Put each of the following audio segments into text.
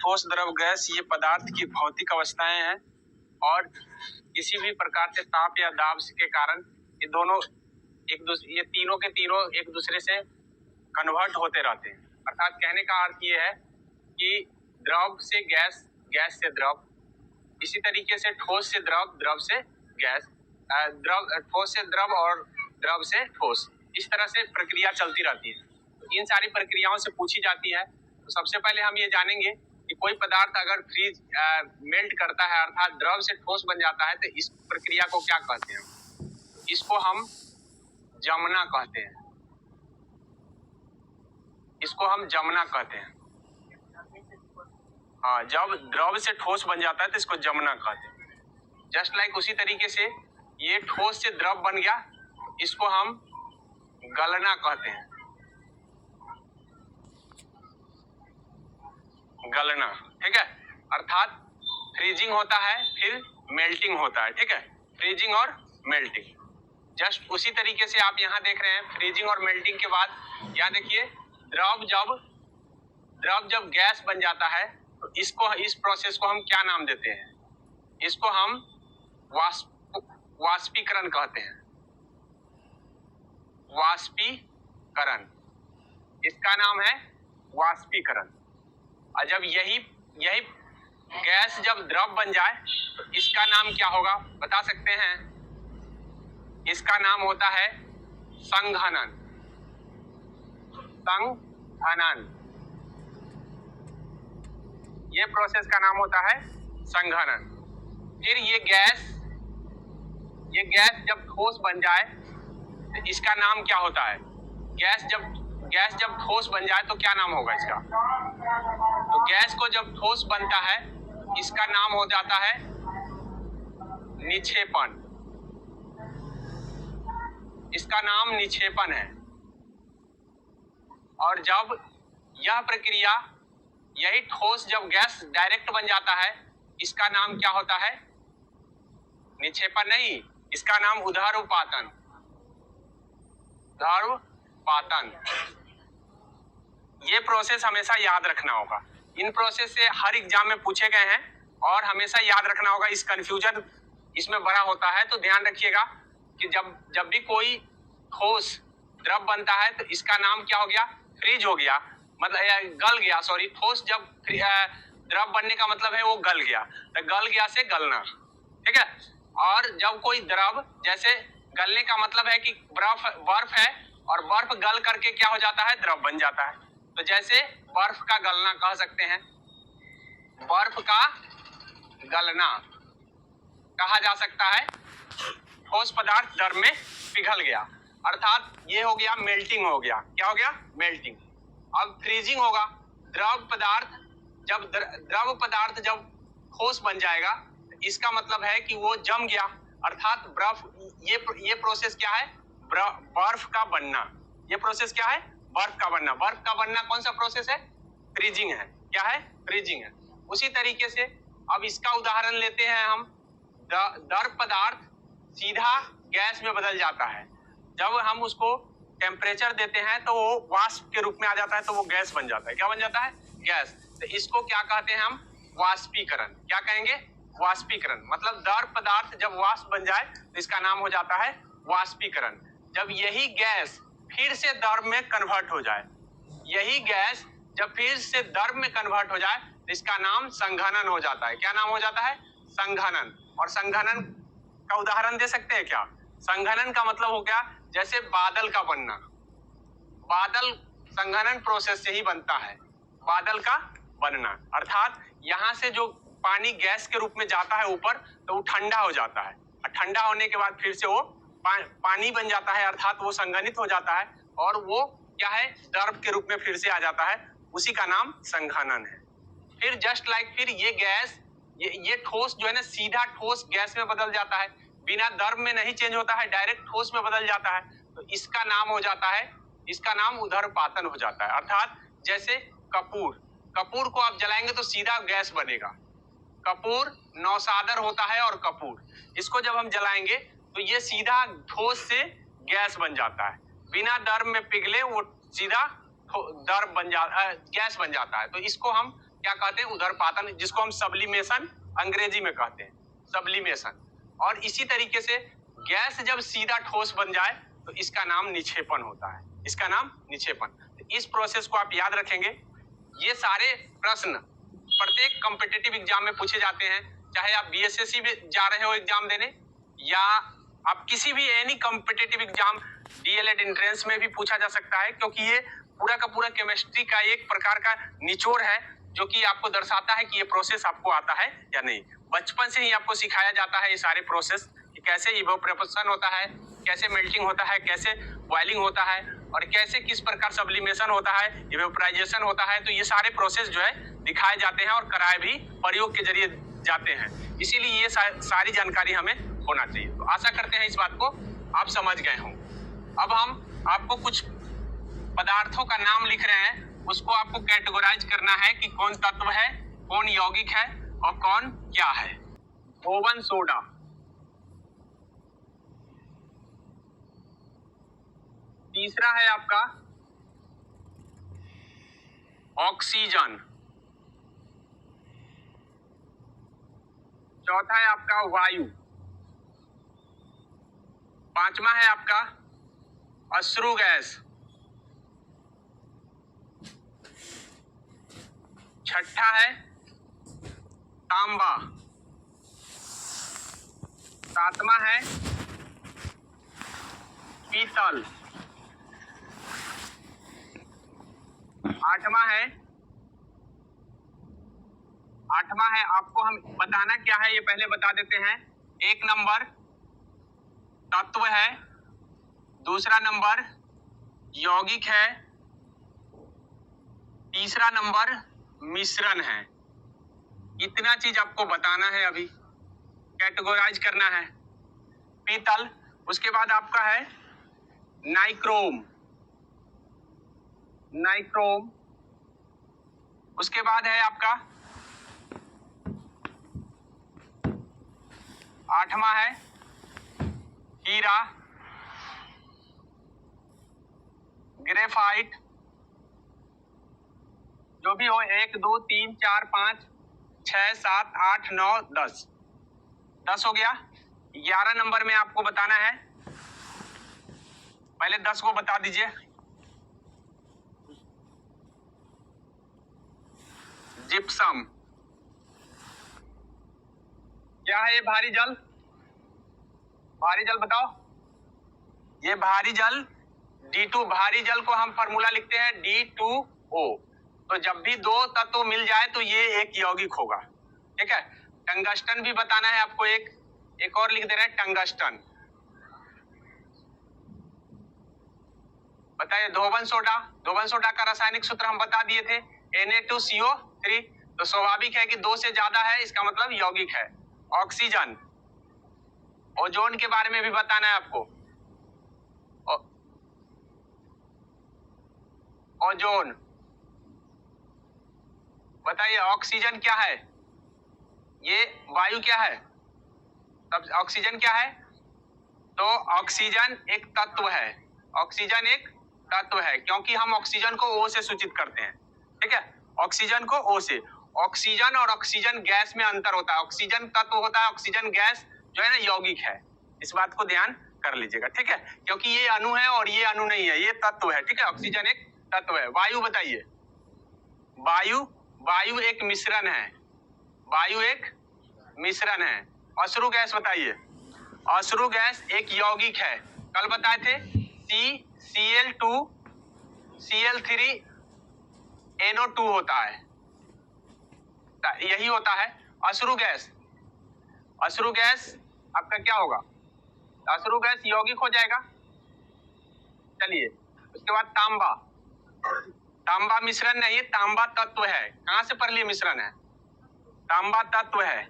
ठोस, द्रव, गैस ये पदार्थ की भौतिक अवस्थाएं हैं और किसी भी प्रकार से ताप या दाब के कारण ये दोनों ये तीनों के तीनों एक दूसरे से कन्वर्ट होते रहते हैं। अर्थात कहने का अर्थ ये है कि द्रव से गैस, गैस से द्रव, इसी तरीके से ठोस से द्रव, द्रव से गैस, ठोस से द्रव और द्रव से ठोस, इस तरह से प्रक्रिया चलती रहती है। तो इन सारी प्रक्रियाओं से पूछी जाती है। तो सबसे पहले हम ये जानेंगे कि कोई पदार्थ अगर फ्रीज मेल्ट करता है अर्थात द्रव से ठोस बन जाता है तो इस प्रक्रिया को क्या कहते हैं? इसको हम जमना कहते हैं। इसको हम जमना कहते हैं। हाँ, जब द्रव से ठोस बन जाता है तो इसको जमना कहते हैं। जस्ट लाइक उसी तरीके से ये ठोस से द्रव बन गया, इसको हम गलना कहते हैं। गलना, ठीक है। अर्थात फ्रीजिंग होता है फिर मेल्टिंग होता है, ठीक है। फ्रीजिंग और मेल्टिंग, जस्ट उसी तरीके से आप यहाँ देख रहे हैं। फ्रीजिंग और मेल्टिंग के बाद यहाँ देखिए, द्रव जब गैस बन जाता है तो इस प्रोसेस को हम क्या नाम देते हैं? इसको हम वाष्पीकरण कहते हैं। वाष्पीकरण, इसका नाम है वाष्पीकरण। और जब यही गैस जब द्रव बन जाए तो इसका नाम क्या होगा बता सकते हैं? इसका नाम होता है संघनन। संघनन, ये प्रोसेस का नाम होता है संघनन। फिर ये गैस जब ठोस बन जाए तो इसका नाम क्या होता है? गैस जब ठोस बन जाए तो क्या नाम होगा इसका? तो गैस को जब ठोस बनता है इसका नाम हो जाता है निक्षेपण। इसका नाम निक्षेपण है। और जब यह प्रक्रिया, यही ठोस जब गैस डायरेक्ट बन जाता है इसका नाम क्या होता है? निक्षेपण नहीं, इसका नाम ऊर्ध्वपातन। ऊर्ध्वपातन, ये प्रोसेस हमेशा याद रखना होगा। इन प्रोसेस से हर एग्जाम में पूछे गए हैं और हमेशा याद रखना होगा। इस कंफ्यूजन इसमें बड़ा होता है, तो ध्यान रखिएगा कि जब भी कोई ठोस द्रव बनता है तो इसका नाम क्या हो गया? फ्रीज हो गया, मतलब गल गया। सॉरी, ठोस जब द्रव बनने का मतलब है वो गल गया, तो गल गया से गलना, ठीक है। और जब कोई द्रव, जैसे गलने का मतलब है कि बर्फ है और बर्फ गल करके क्या हो जाता है? द्रव बन जाता है। तो जैसे बर्फ का गलना कह सकते हैं, बर्फ का गलना कहा जा सकता है। ठोस पदार्थ द्रव में पिघल गया, अर्थात ये हो गया मेल्टिंग हो गया। क्या हो गया? मेल्टिंग। अब फ्रीजिंग होगा। द्रव पदार्थ जब ठोस बन जाएगा इसका मतलब है कि वो जम गया, अर्थात बर्फ। ये प्रोसेस क्या है? बर्फ का बनना। ये प्रोसेस क्या है? बर्फ का बनना। बर्फ का बनना कौन सा प्रोसेस है? फ्रीजिंग है। क्या है? फ्रीजिंग है। उसी तरीके से अब इसका उदाहरण लेते हैं हम। द्रव पदार्थ सीधा गैस में बदल जाता है। जब हम उसको टेम्परेचर देते हैं तो वो वाष्प के रूप में आ जाता है, तो वो गैस बन जाता है। क्या बन जाता है? गैस। तो इसको क्या कहते हैं हम? वाष्पीकरण। क्या कहेंगे? वाष्पीकरण। मतलब द्रव पदार्थ जब वाष्प बन जाए तो इसका नाम हो जाता है वाष्पीकरण। जब यही गैस फिर से द्रव में कन्वर्ट हो जाए, यही गैस जब फिर से द्रव में कन्वर्ट हो जाए तो इसका नाम संघनन हो जाता है। क्या नाम हो जाता है? संघनन। और संघनन का उदाहरण दे सकते हैं क्या? संघनन का मतलब हो गया जैसे बादल का बनना। बादल संघनन प्रोसेस से ही बनता है, बादल का बनना। अर्थात यहाँ से जो पानी गैस के रूप में जाता है ऊपर, तो वो ठंडा हो जाता है और ठंडा होने के बाद फिर से वो पानी बन जाता है, अर्थात वो संघनित हो जाता है और वो क्या है? द्रव के रूप में फिर से आ जाता है। उसी का नाम संघनन है। फिर जस्ट लाइक फिर ये गैस, ये ठोस जो है ना, सीधा ठोस गैस में बदल जाता है, बिना द्रव में नहीं चेंज होता है, डायरेक्ट ठोस में बदल जाता है। तो इसका नाम हो जाता है, इसका नाम ऊर्ध्वपातन हो जाता है। अर्थात जैसे कपूर को आप जलाएंगे तो सीधा गैस बनेगा। कपूर नौसादर होता है और कपूर, इसको जब हम जलाएंगे तो ये सीधा ठोस से गैस बन जाता है, बिना द्रव में पिघले वो सीधा गैस बन जाता है। तो इसको हम क्या कहते हैं, उधर्पातन, जिसको हम सब्लिमेशन अंग्रेजी में कहते हैं, सब्लिमेशन। और इसी तरीके से गैस जब सीधा ठोस बन जाए तो इसका नाम निक्षेपण होता है, इसका नाम निक्षेपण। तो इस प्रोसेस को आप याद रखेंगे। ये सारे प्रश्न प्रत्येक कॉम्पिटिटिव एग्जाम में पूछे जाते हैं, चाहे आप बीएसएससी में जा रहे हो एग्जाम देने, या आप किसी भी any competitive exam DElEd entrance में भी पूछा जा सकता है, क्योंकि ये पूरा का पूरा केमिस्ट्री का एक प्रकार का निचोड़ है, जो कि आपको दर्शाता है कि ये प्रोसेस आपको आता है या नहीं। बचपन से ही आपको सिखाया जाता है ये सारे प्रोसेस, कि कैसे इवोपोरेशन होता है, कैसे मेल्टिंग होता है, कैसे बॉइलिंग होता है, और कैसे किस प्रकार सब्लिमेशन होता है, इवेपोराइजेशन होता है। तो ये सारे प्रोसेस जो है दिखाए जाते हैं और कराए भी प्रयोग के जरिए जाते हैं, इसीलिए ये सारी जानकारी हमें होना चाहिए। तो आशा करते हैं इस बात को आप समझ गए हों। अब हम आपको कुछ पदार्थों का नाम लिख रहे हैं, उसको आपको कैटेगराइज करना है कि कौन तत्व है, कौन यौगिक है और कौन क्या है। धोवन सोडा, तीसरा है आपका ऑक्सीजन, चौथा है आपका वायु, पांचवा है आपका अश्रु गैस, छठा है तांबा, सातवां है पीतल, आठवां है आपको हम बताना क्या है ये पहले बता देते हैं। एक नंबर तत्व है, दूसरा नंबर यौगिक है, तीसरा नंबर मिश्रण है। इतना चीज आपको बताना है, अभी कैटेगराइज करना है। पीतल, उसके बाद आपका है नाइक्रोम, उसके बाद है आपका आठवां है हीरा, ग्रेफाइट, जो भी हो, 1 2 3 4 5 6 7 8 9 10 हो गया। 11 नंबर में आपको बताना है, पहले 10 को बता दीजिए। जिप्सम, क्या है ये भारी जल? भारी जल बताओ। ये भारी जल D2, भारी जल को हम फॉर्मूला लिखते हैं D2O। तो जब भी दो तत्व मिल जाए तो ये एक यौगिक होगा, ठीक है। टंगस्टन भी बताना है आपको, एक और लिख दे रहे हैं टंगस्टन। बताइए धोवन सोडा का रासायनिक सूत्र हम बता दिए थे, Na2CO3। तो स्वाभाविक है कि 2 से ज्यादा है, इसका मतलब यौगिक है। ऑक्सीजन, ओजोन के बारे में भी बताना है आपको। ओजोन, बताइए ऑक्सीजन क्या है? ये वायु क्या है? तब ऑक्सीजन क्या है? तो ऑक्सीजन एक तत्व है, ऑक्सीजन एक तत्व है, क्योंकि हम ऑक्सीजन को O से सूचित करते हैं, ठीक है। ऑक्सीजन को O से। ऑक्सीजन और ऑक्सीजन गैस में अंतर होता है। ऑक्सीजन तत्व होता है, ऑक्सीजन गैस जो है ना यौगिक है। इस बात को ध्यान कर लीजिएगा, ठीक है, क्योंकि ये अणु है और ये अणु नहीं है, ये तत्व है, ठीक है। ऑक्सीजन एक तत्व है। वायु बताइए। वायु एक मिश्रण है, वायु एक मिश्रण है। अश्रु गैस बताइए। अश्रु गैस एक यौगिक है, कल बताए थे, Cl2 Cl3 NO2 होता है, यही होता है अश्रु गैस। अश्रु गैस आपका क्या होगा? अश्रु गैस यौगिक हो जाएगा। चलिए, उसके बाद तांबा मिश्रण नहीं, तांबा तत्व है। कहां से पढ़ लिए मिश्रण है? तांबा तत्व है,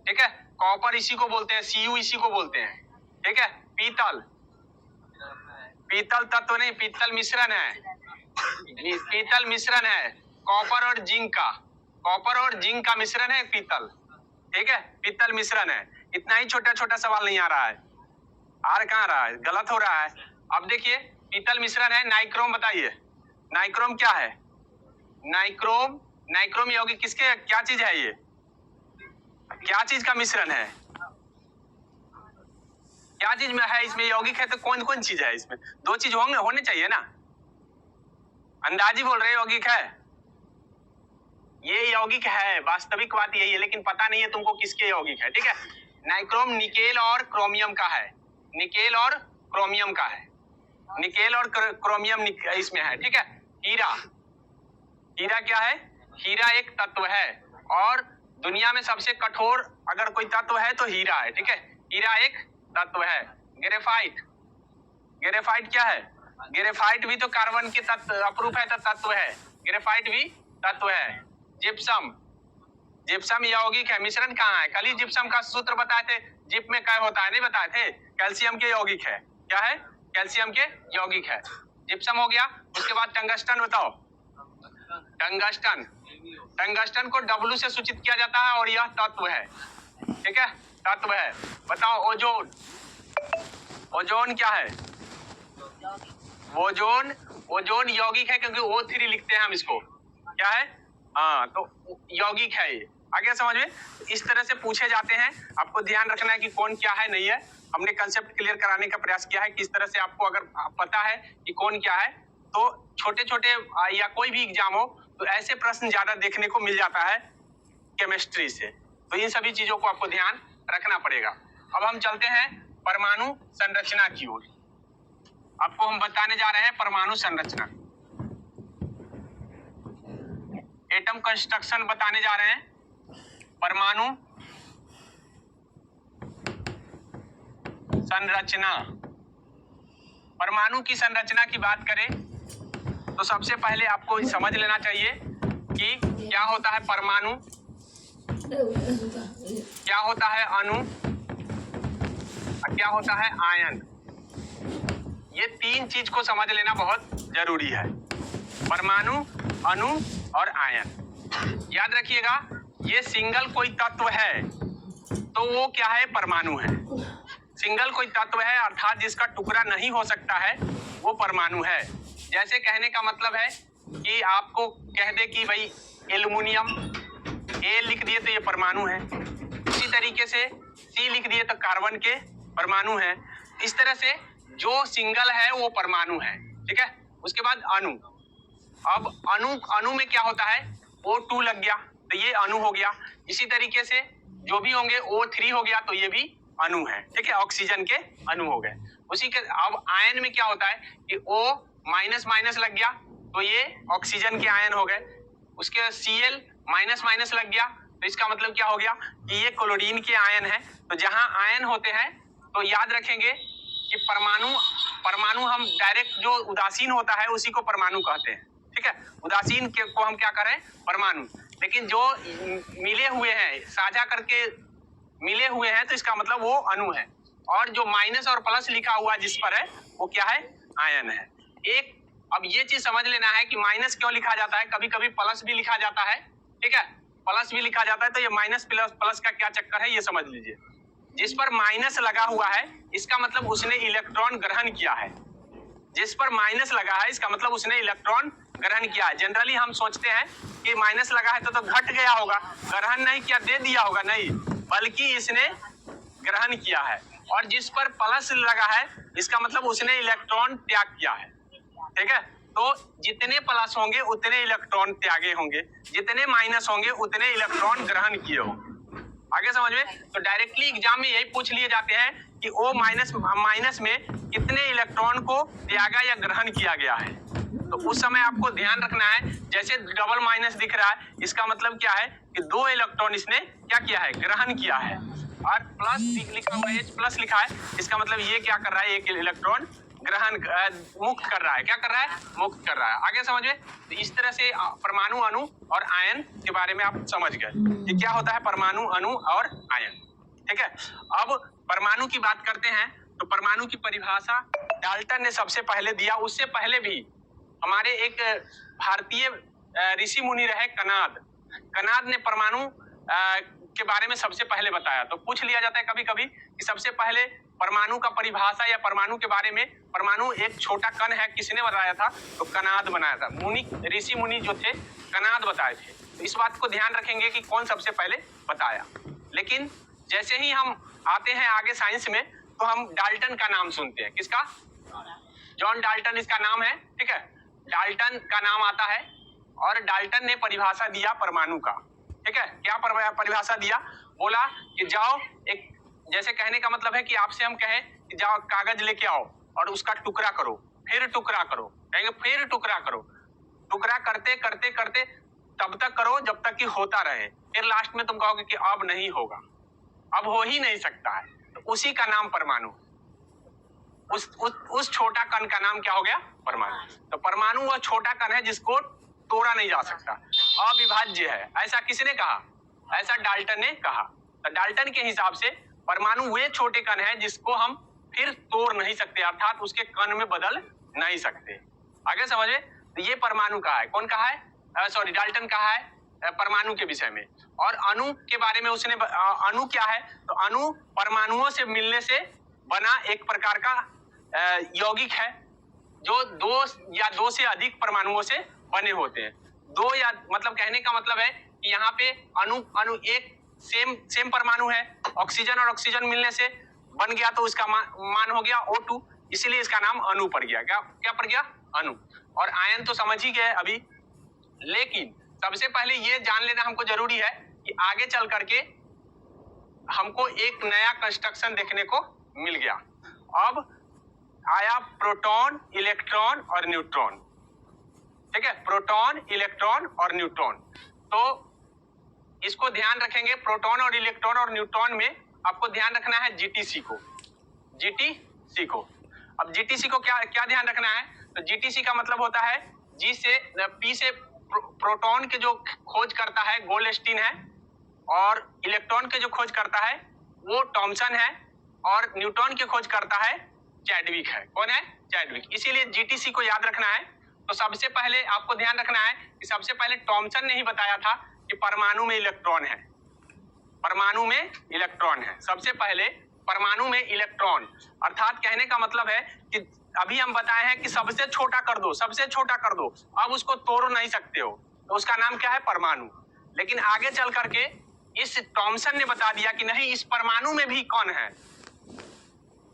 ठीक है। कॉपर इसी को बोलते हैं, Cu इसी को बोलते हैं, ठीक है। पीतल तत्व नहीं, पीतल मिश्रण है, पीतल मिश्रण है। कॉपर और जिंक का मिश्रण है पीतल, ठीक है। पीतल मिश्रण है। इतना ही छोटा छोटा सवाल नहीं आ रहा है, कहाँ रहा है, गलत हो रहा है। अब देखिए पीतल मिश्रण है। नाइक्रोम बताइए, नाइक्रोम क्या है? नाइक्रोम यौगिक किसके, क्या चीज है ये, क्या चीज का मिश्रण है, क्या चीज में है इसमें यौगिक है, तो कौन कौन चीज है इसमें, दो चीज होंगे, होने चाहिए ना, अंदाजी बोल रहे यौगिक है, ये यौगिक है, वास्तविक बात यही है, लेकिन पता नहीं है तुमको किसके यौगिक है, ठीक है। नाइक्रोम निकेल और क्रोमियम का है, निकेल और क्रोमियम का है, निकेल और क्रोमियम इसमें है, ठीक है। हीरा, हीरा क्या है, हीरा एक तत्व है और दुनिया में सबसे कठोर अगर कोई तत्व है तो हीरा है, ठीक है, हीरा एक तत्व है। ग्रेफाइट, ग्रेफाइट क्या है, ग्रेफाइट भी तो कार्बन के तत्व अप्रूप है तो तत्व है, ग्रेफाइट भी तत्व है। जिप्सम, जिप्सम यौगिक है, मिश्रण कहाँ है, कल ही जिप्सम का सूत्र बताए थे, जिप में क्या होता है नहीं बताए थे, कैल्शियम के यौगिक है, क्या है, कैल्शियम के यौगिक है, जिप्सम हो गया। उसके बाद टंगस्टन बताओ, टंगस्टन, टंगस्टन को W से सूचित किया जाता है और यह तत्व है, ठीक है, तत्व है। बताओ ओजोन, ओजोन क्या है, ओजोन, ओजोन यौगिक है क्योंकि O3 लिखते हैं हम इसको, क्या है, हाँ तो यौगिक है ये, आगे समझ में। इस तरह से पूछे जाते हैं, आपको ध्यान रखना है कि कौन क्या है नहीं है, हमने कंसेप्ट क्लियर कराने का प्रयास किया है, किस तरह से आपको अगर पता है कि कौन क्या है तो छोटे छोटे या कोई भी एग्जाम हो तो ऐसे प्रश्न ज्यादा देखने को मिल जाता है केमिस्ट्री से, तो इन सभी चीजों को आपको ध्यान रखना पड़ेगा। अब हम चलते हैं परमाणु संरचना की ओर, आपको हम बताने जा रहे हैं परमाणु संरचना, एटम कंस्ट्रक्शन बताने जा रहे हैं, परमाणु संरचना। परमाणु की संरचना की बात करें तो सबसे पहले आपको समझ लेना चाहिए कि क्या होता है परमाणु, क्या होता है अणु, क्या होता है आयन। ये तीन चीज को समझ लेना बहुत जरूरी है, परमाणु, अणु और आयन। याद रखिएगा, ये सिंगल कोई तत्व है तो वो क्या है, परमाणु है। सिंगल कोई तत्व है अर्थात जिसका टुकड़ा नहीं हो सकता है वो परमाणु है। जैसे कहने का मतलब है कि आपको कह दे कि भाई एल्युमिनियम, ए लिख दिए तो ये परमाणु है, इसी तरीके से सी लिख दिए तो कार्बन के परमाणु है। इस तरह से जो सिंगल है वो परमाणु है, ठीक है। उसके बाद अणु, अब अणु, अणु में क्या होता है, O2 लग गया तो ये अणु हो गया, इसी तरीके से जो भी होंगे O3 हो गया तो ये भी अणु है, ठीक है, ऑक्सीजन के अणु हो गए। उसी के अब आयन में क्या होता है कि O माइनस माइनस लग गया तो ये ऑक्सीजन के आयन हो गए, उसके Cl माइनस माइनस लग गया तो इसका मतलब क्या हो गया कि ये क्लोरीन के आयन है। तो जहां आयन होते हैं तो याद रखेंगे कि परमाणु, परमाणु हम डायरेक्ट जो उदासीन होता है उसी को परमाणु कहते हैं, ठीक है, उदासीन को हम क्या करें, परमाणु। लेकिन जो मिले हुए हैं, साझा करके मिले हुए हैं तो इसका मतलब वो अणु है, और जो माइनस और प्लस लिखा हुआ जिस पर है वो क्या है, आयन है। एक अब ये चीज समझ लेना है कि माइनस क्यों लिखा जाता है, कभी कभी प्लस भी लिखा जाता है, ठीक है, प्लस भी लिखा जाता है, तो ये माइनस प्लस प्लस का क्या चक्कर है ये समझ लीजिए। जिस पर माइनस लगा हुआ है इसका मतलब उसने इलेक्ट्रॉन ग्रहण किया है, जिस पर माइनस लगा है इसका मतलब उसने इलेक्ट्रॉन ग्रहण किया है। जनरली हम सोचते हैं कि माइनस लगा है तो घट गया होगा, ग्रहण नहीं किया, दे दिया होगा, नहीं, बल्कि इसने ग्रहण किया है। और जिस पर प्लस लगा है इसका मतलब उसने इलेक्ट्रॉन त्याग किया है, ठीक है। तो जितने प्लस होंगे उतने इलेक्ट्रॉन त्यागे होंगे, जितने माइनस होंगे उतने इलेक्ट्रॉन ग्रहण किए होंगे। आगे समझ में, तो डायरेक्टली एग्जाम में यही पूछ लिए जाते हैं कि O माइनस माइनस में कितने इलेक्ट्रॉन को त्यागा या ग्रहण किया गया है। तो उस समय आपको ध्यान रखना है, जैसे डबल माइनस दिख रहा है इसका मतलब क्या है कि 2 इलेक्ट्रॉन इसने क्या किया है, ग्रहण किया है, और प्लस लिखा हुआ है, H प्लस लिखा है, इसका मतलब ये क्या कर रहा है, एक इलेक्ट्रॉन ग्रहण मुक्त कर रहा है, क्या कर रहा है, मुक्त कर रहा है। आगे समझ में, तो इस तरह से परमाणु, अणु और आयन के बारे में आप समझ गए कि क्या होता है परमाणु, अणु और आयन, ठीक है। अब परमाणु की बात करते हैं तो परमाणु की परिभाषा डाल्टन ने सबसे पहले दिया, उससे पहले भी हमारे एक भारतीय ऋषि मुनि रहे कनाद, कनाद ने परमाणु के बारे में सबसे पहले बताया। तो पूछ लिया जाता है कभी कभी कि सबसे पहले परमाणु का परिभाषा या परमाणु के बारे में, परमाणु एक छोटा कण है, किसने बताया था, तो कनाद बनाया था। मुनि, ऋषि मुनि जो थे कणाद बताए थे। तो इस बात को ध्यान रखेंगे कि कौन सबसे पहले बताया। लेकिन जैसे ही हम आते हैं आगे साइंस में तो हम डाल्टन का नाम सुनते हैं। किसका? जॉन डाल्टन इसका नाम है, ठीक है। डाल्टन का नाम आता है और डाल्टन ने परिभाषा दिया परमाणु का, ठीक है। क्या परिभाषा दिया? बोला कि जाओ, एक जैसे कहने का मतलब है कि आपसे हम कहें कि जाओ कागज लेके आओ और उसका टुकड़ा करो, फिर टुकड़ा करो, कहेंगे फिर टुकड़ा करो, टुकड़ा करते करते करते तब तक करो जब तक कि होता रहे, फिर लास्ट में तुम कहोगे कि अब नहीं होगा, अब हो ही नहीं सकता है। तो उसी का नाम परमाणु। उस छोटा कण का नाम क्या हो गया? परमाणु। तो परमाणु वह छोटा कण है जिसको तोड़ा नहीं जा सकता, अविभाज्य है। ऐसा किसने कहा? ऐसा डाल्टन ने कहा। तो डाल्टन के हिसाब से परमाणु वे छोटे कण है जिसको हम फिर तोड़ नहीं सकते, अर्थात उसके कण में बदल नहीं सकते। आगे समझे? तो ये परमाणु कहा है। कौन कहा है? सॉरी, डाल्टन कहा है परमाणु के विषय में। और अणु के बारे में उसने अणु क्या है? तो अणु परमाणुओं से मिलने से बना एक प्रकार का यौगिक है जो दो से अधिक परमाणुओं से बने होते हैं। दो या मतलब कहने का मतलब है कि यहाँ पे अणु एक सेम परमाणु है, ऑक्सीजन और ऑक्सीजन मिलने से बन गया तो उसका मान हो गया O2, इसीलिए इसका नाम अणु पड़ गया। क्या पड़ गया? अणु। और आयन तो समझ ही गए अभी। लेकिन सबसे पहले ये जान लेना हमको जरूरी है कि आगे चल करके हमको एक नया कंस्ट्रक्शन देखने को मिल गया। अब आया प्रोटॉन, इलेक्ट्रॉन और न्यूट्रॉन, ठीक है। प्रोटॉन, इलेक्ट्रॉन और न्यूट्रॉन। तो इसको ध्यान रखेंगे, प्रोटॉन और इलेक्ट्रॉन और न्यूट्रॉन में आपको ध्यान रखना है जीटीसी को। जीटीसी को अब जीटीसी को क्या ध्यान रखना है? तो जीटीसी का मतलब होता है जी से पी से प्रोटॉन के जो खोज करता है गोल्डस्टीन है, और इलेक्ट्रॉन के जो खोज करता है वो थॉमसन है, और न्यूट्रॉन की खोज करता है चैडविक है। कौन है? चैडविक। इसीलिए जीटीसी को याद रखना है। तो सबसे पहले आपको ध्यान रखना है कि सबसे पहले थॉमसन ने ही बताया था कि परमाणु में इलेक्ट्रॉन है, परमाणु में इलेक्ट्रॉन है। सबसे पहले परमाणु में इलेक्ट्रॉन, अर्थात कहने का मतलब है कि अभी हम बताए हैं कि सबसे छोटा कर दो, सबसे छोटा कर दो, अब उसको तोड़ नहीं सकते हो, तो उसका नाम क्या है? परमाणु। लेकिन आगे चल करके इस थॉमसन ने बता दिया कि नहीं, इस परमाणु में भी कण है।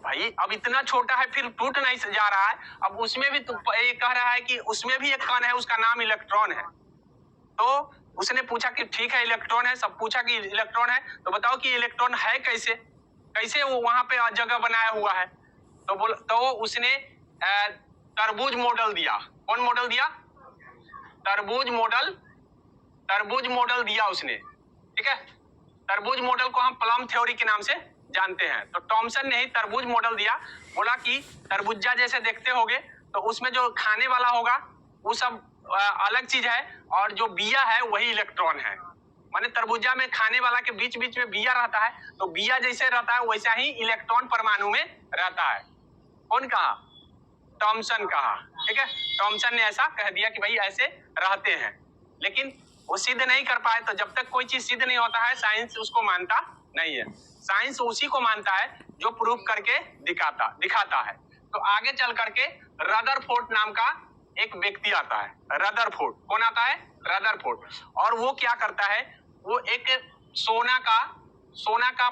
भाई अब इतना छोटा है फिर टूट नहीं जा रहा है, अब उसमें भी ये कह रहा है कि उसमें भी एक कण है, उसका नाम इलेक्ट्रॉन है। तो उसने पूछा कि ठीक है इलेक्ट्रॉन है, सब पूछा कि इलेक्ट्रॉन है तो बताओ कि इलेक्ट्रॉन है कैसे, कैसे वो वहां पे जगह बनाया हुआ है? तो उसने तरबूज मॉडल दिया। कौन मॉडल दिया? तरबूज मॉडल दिया उसने, ठीक है। तरबूज मॉडल को हम प्लम थ्योरी के नाम से जानते हैं। तो थॉमसन ने ही तरबूज मॉडल दिया। बोला कि तरबूजा जैसे देखते होगे तो उसमें जो खाने वाला होगा वो सब अलग चीज है, और जो बिया है वही इलेक्ट्रॉन है। माने तरबूजा में खाने वाला के बीच बीच में बिया रहता है, तो बिया जैसे रहता है वैसा ही इलेक्ट्रॉन परमाणु में रहता है। कौन कहा? थॉमसन कहा, ठीक है। थॉमसन ने ऐसा कह दिया कि भाई ऐसे रहते हैं, लेकिन वो सिद्ध नहीं कर पाए। तो जब तक कोई चीज सिद्ध नहीं होता है साइंस उसको मानता नहीं है। साइंस उसी को मानता है जो प्रूव करके दिखाता है। तो आगे चल करके रदरफोर्ड नाम का एक व्यक्ति आता है। रदरफोर्ड। कौन आता है? रदरफोर्ड। और वो क्या करता है? वो एक सोना का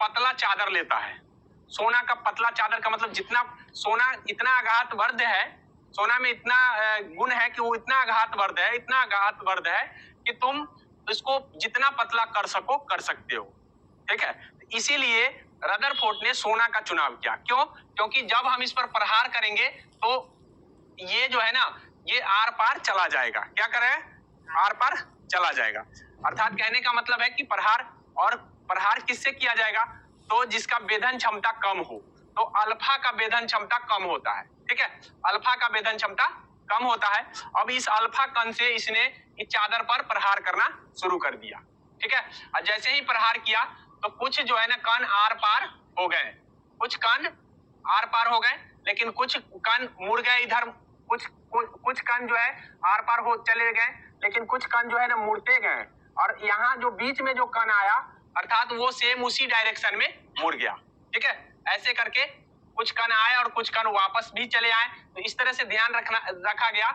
पतला चादर लेता है। सोना का पतला चादर का मतलब जितना सोना इतना आघातवर्ध है, सोना में इतना गुण है कि वो इतना आघातवर्ध है कि तुम इसको जितना पतला कर सको कर सकते हो, ठीक है। इसीलिए रदरफोर्ड ने सोना का चुनाव किया। क्यों? क्योंकि जब हम इस पर प्रहार करेंगे तो ये जो है ना, ये आर पार चला जाएगा। क्या करे? आर पार चला जाएगा। अर्थात कहने का मतलब है कि प्रहार किससे किया जाएगा? तो जिसका वेधन क्षमता कम हो। तो अल्फा का वेधन क्षमता कम होता है, ठीक है। अल्फा का वेधन क्षमता कम होता है। अब इस अल्फा कण से इसने इस चादर पर प्रहार करना शुरू कर दिया, ठीक है। और जैसे ही प्रहार किया तो कुछ जो है ना कण आर पार हो गए, कुछ कण आर पार हो गए, लेकिन कुछ कण मुड़ गए इधर, कुछ कण जो है आर पार हो चले गए, लेकिन कुछ कण जो है ना मुड़ते गए। और यहाँ जो बीच में जो कण आया अर्थात वो सेम उसी डायरेक्शन में मुड़ गया, ठीक है। ऐसे करके कुछ कण आए और कुछ कण वापस भी चले आए। तो इस तरह से ध्यान रखा गया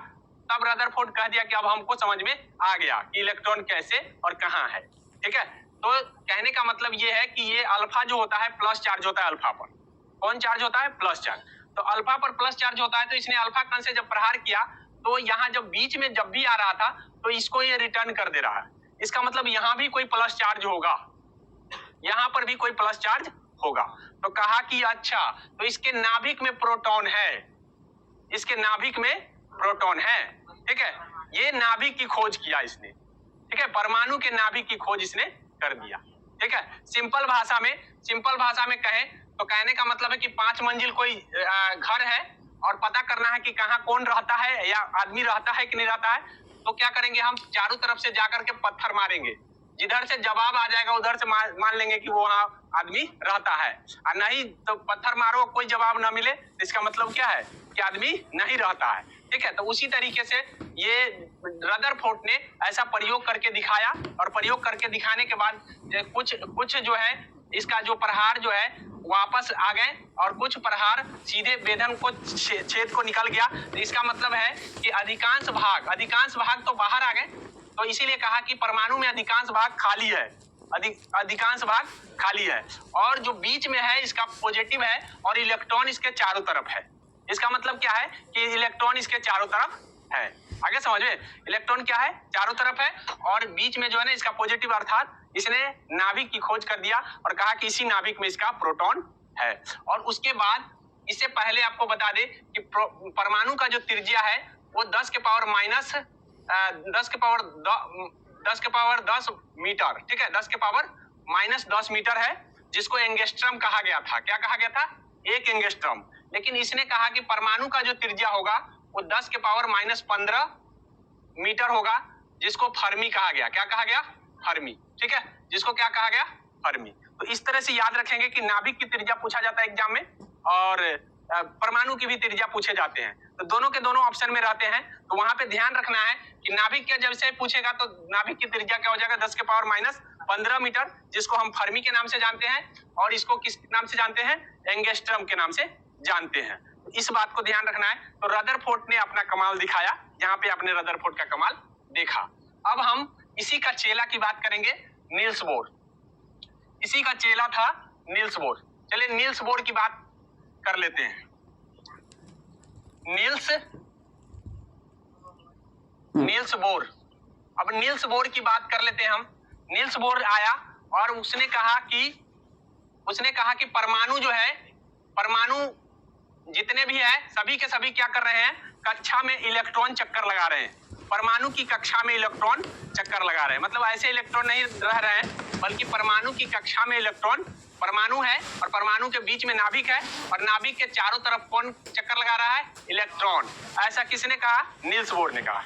तब रदरफोर्ड कह दिया कि अब हमको समझ में आ गया कि इलेक्ट्रॉन कैसे और कहाँ है। ठीक है, तो कहने का मतलब ये है कि ये अल्फा जो होता है प्लस चार्ज होता है अल्फा पर। कौन चार्ज होता है? Plus charge. तो अल्फा पर प्लस चार्ज होता है, तो इसने अल्फा कण से जब प्रहार किया तो यहाँ जब बीच में जब भी आ रहा था तो इसको ये रिटर्न कर दे रहा है। इसका मतलब यहाँ भी कोई प्लस चार्ज होगा, यहाँ पर भी कोई प्लस चार्ज होगा। तो कहा कि अच्छा, तो इसके नाभिक में प्रोटॉन है, इसके नाभिक में प्रोटॉन है। ठीक है, ये नाभिक की खोज किया इसने। ठीक है, परमाणु के नाभिक की खोज इसने कर दिया। ठीक है, सिंपल भाषा में कहें तो कहने का मतलब है कि 5 मंजिल कोई घर है और पता करना है कि कहाँ कौन रहता है या आदमी रहता है कि नहीं रहता है, तो क्या करेंगे, हम चारों तरफ से जाकर के पत्थर मारेंगे, जिधर से जवाब आ जाएगा उधर से मान लेंगे कि वो वहाँ आदमी रहता है, और नहीं तो पत्थर मारो कोई जवाब ना मिले, इसका मतलब क्या है कि आदमी नहीं रहता है। ठीक है, तो उसी तरीके से ये रदरफोर्ड ने ऐसा प्रयोग करके दिखाया, और प्रयोग करके दिखाने के बाद कुछ जो है इसका जो प्रहार जो है वापस आ गए और कुछ प्रहार सीधे वेधन को छेद को निकल गया। तो इसका मतलब है कि अधिकांश भाग तो बाहर आ गए। तो इसीलिए कहा कि परमाणु में अधिकांश भाग खाली है, अधिकांश भाग खाली है, और जो बीच में है इसका पॉजिटिव है और इलेक्ट्रॉन इसके चारों तरफ है। इसका मतलब क्या है कि इलेक्ट्रॉन इसके चारों तरफ है। आगे समझे, इलेक्ट्रॉन क्या है? चारों तरफ है, और बीच में जो है ना इसका पॉजिटिव, अर्थात इसने नाभिक की खोज कर दिया और कहा कि इसी नाभिक में इसका प्रोटॉन है। और उसके बाद इससे पहले आपको बता दे कि परमाणु का जो त्रिज्या है वो 10 के पावर 10 मीटर। ठीक है, 10 के पावर -10 मीटर है, जिसको एंगस्ट्रम कहा गया था। क्या कहा गया था? 1 एंगस्ट्रम। लेकिन इसने कहा कि परमाणु का जो त्रिज्या होगा वो 10 के पावर -15 मीटर होगा, जिसको फर्मी कहा गया। क्या कहा गया? फर्मी। ठीक है, जिसको क्या कहा गया? फर्मी। तो इस तरह से याद रखेंगे कि नाभिक की त्रिज्या पूछा जाता है एग्जाम में, और परमाणु की भी त्रिज्या पूछे जाते हैं। तो दोनों के दोनों ऑप्शन में रहते हैं। तो वहां पे ध्यान रखना है कि नाभिक के जब से पूछेगा तो नाभिक की त्रिज्या क्या हो जाएगा? 10 के पावर -15 मीटर, जिसको हम फर्मी के नाम से जानते हैं, और इसको किस नाम से जानते हैं? एंगस्ट्रम के नाम से जानते हैं। तो इस बात को ध्यान रखना है। तो रदरफोर्ड ने अपना कमाल दिखाया, यहाँ पे आपने रदरफोर्ड का कमाल देखा। अब हम इसी का चेला की बात करेंगे, नील्स बोर। इसी का चेला था नील्स बोर। चलिए नील्स बोर की बात कर लेते हैं। Niels Bohr. अब नील्स बोर की बात कर लेते हैं हम। नील्स बोर आया और उसने कहा कि परमाणु जो है, परमाणु जितने भी है सभी के सभी क्या कर रहे हैं? कक्षा में इलेक्ट्रॉन चक्कर लगा रहे हैं। परमाणु की कक्षा में इलेक्ट्रॉन चक्कर लगा रहे हैं, मतलब ऐसे इलेक्ट्रॉन नहीं रह रहे हैं, बल्कि परमाणु की कक्षा में इलेक्ट्रॉन, परमाणु है और परमाणु के बीच में नाभिक है, और नाभिक के चारों तरफ कौन चक्कर लगा रहा है? इलेक्ट्रॉन। ऐसा किसने कहा? नील्स बोर ने कहा।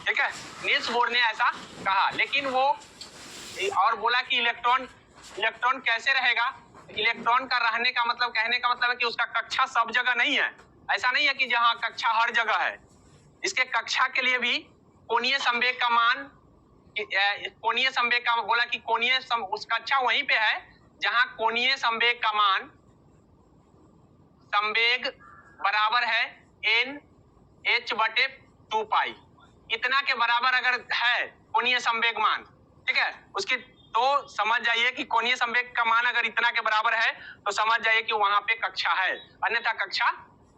ठीक है, नील्स बोर ने ऐसा कहा। लेकिन वो और बोला कि इलेक्ट्रॉन कैसे रहेगा? इलेक्ट्रॉन का रहने का मतलब, कहने का मतलब है कि उसका कक्षा सब जगह नहीं है। ऐसा नहीं है कि जहां कक्षा हर जगह है। इसके कक्षा के लिए भी कोणीय संवेग का मान, कोणीय संवेग का बोला कि उस कक्षा वहीं पे है जहां कोणीय संवेग का मान, संवेग बराबर है NH/2 पाई। इतना के बराबर अगर है कोणीय संवेग मान, ठीक है, उसकी तो समझ जाइए कि कोणीय संवेग का मान अगर इतना के बराबर है तो समझ जाइए कि वहां पे कक्षा है, अन्यथा कक्षा